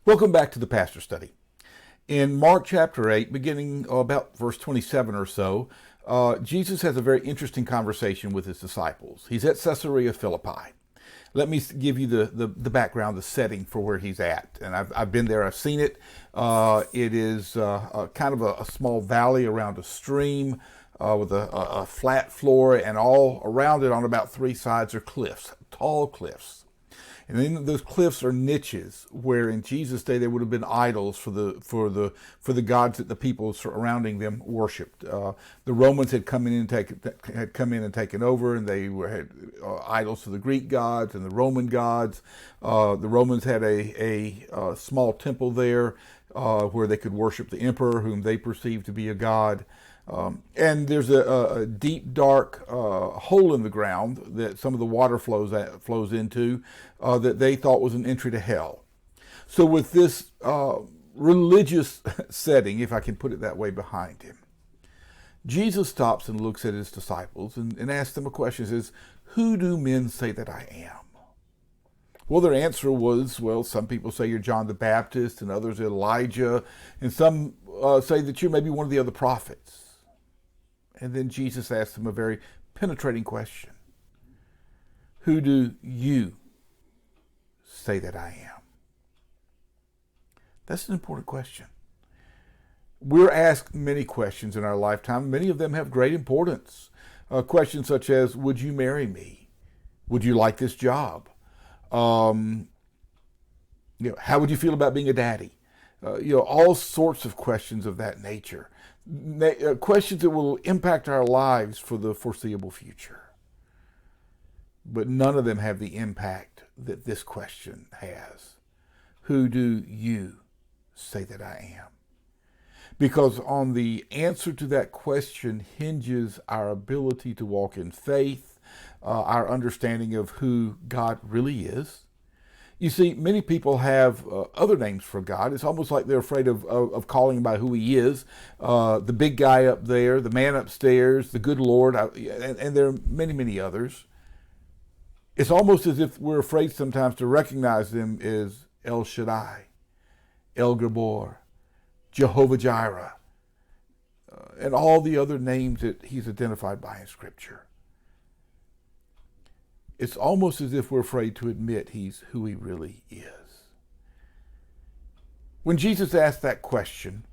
Welcome back to the Pastor Study. In Mark chapter 8, beginning about verse 27 or so, Jesus has a very interesting conversation with his disciples. He's at Caesarea Philippi. Let me give you the background, the setting for where he's at. And I've been there, I've seen it. It is kind of a small valley around a stream with a flat floor, and all around it on about three sides are cliffs, tall cliffs. And then those cliffs are niches where in Jesus' day there would have been idols for the gods that the people surrounding them worshipped. The Romans had come in and taken over, and they had idols to the Greek gods and the Roman gods. The Romans had a small temple there where they could worship the emperor, whom they perceived to be a god. And there's a deep, dark hole in the ground that some of the water flows into that they thought was an entry to hell. So with this religious setting, if I can put it that way, behind him, Jesus stops and looks at his disciples and asks them a question. He says, "Who do men say that I am?" Well, their answer was, well, some people say you're John the Baptist, and others Elijah, and some say that you're maybe one of the other prophets. And then Jesus asked them a very penetrating question. Who do you say that I am? That's an important question. We're asked many questions in our lifetime. Many of them have great importance. Questions such as, would you marry me? Would you like this job? How would you feel about being a daddy? All sorts of questions of that nature. Questions that will impact our lives for the foreseeable future. But none of them have the impact that this question has. Who do you say that I am? Because on the answer to that question hinges our ability to walk in faith, our understanding of who God really is. You see, many people have other names for God. It's almost like they're afraid of calling him by who he is. The big guy up there, the man upstairs, the good Lord, and there are many, many others. It's almost as if we're afraid sometimes to recognize them as El Shaddai, El Gabor, Jehovah Jireh, and all the other names that he's identified by in Scripture. It's almost as if we're afraid to admit he's who he really is. When Jesus asked that question,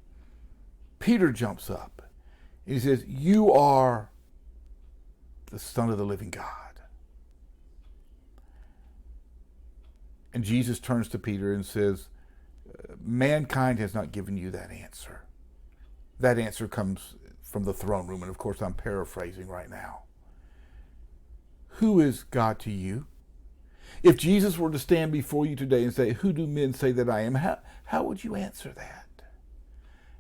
Peter jumps up and he says, "You are the Son of the living God." And Jesus turns to Peter and says, "Mankind has not given you that answer." That answer comes from the throne room, and of course I'm paraphrasing right now. Who is God to you? If Jesus were to stand before you today and say, "Who do men say that I am?" How would you answer that?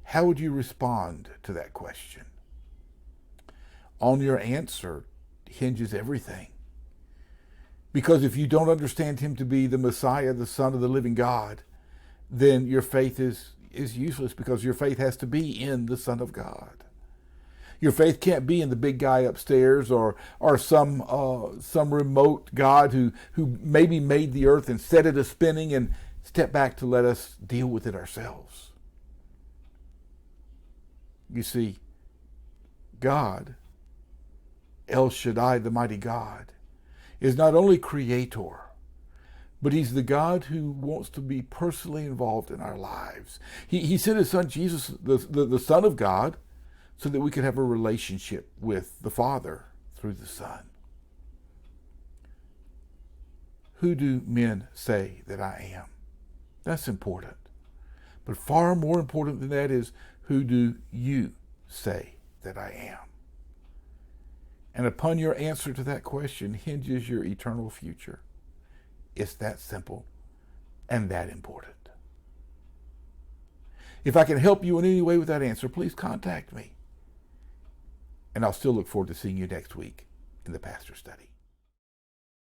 How would you respond to that question? On your answer hinges everything. Because if you don't understand him to be the Messiah, the Son of the living God, then your faith is useless, because your faith has to be in the Son of God. Your faith can't be in the big guy upstairs or some remote God who maybe made the earth and set it a-spinning and stepped back to let us deal with it ourselves. You see, God, El Shaddai, the mighty God, is not only creator, but he's the God who wants to be personally involved in our lives. He sent his son Jesus, the Son of God, so that we could have a relationship with the Father through the Son. Who do men say that I am? That's important. But far more important than that is, who do you say that I am? And upon your answer to that question hinges your eternal future. It's that simple and that important. If I can help you in any way with that answer, please contact me. And I'll still look forward to seeing you next week in the Pastor Study.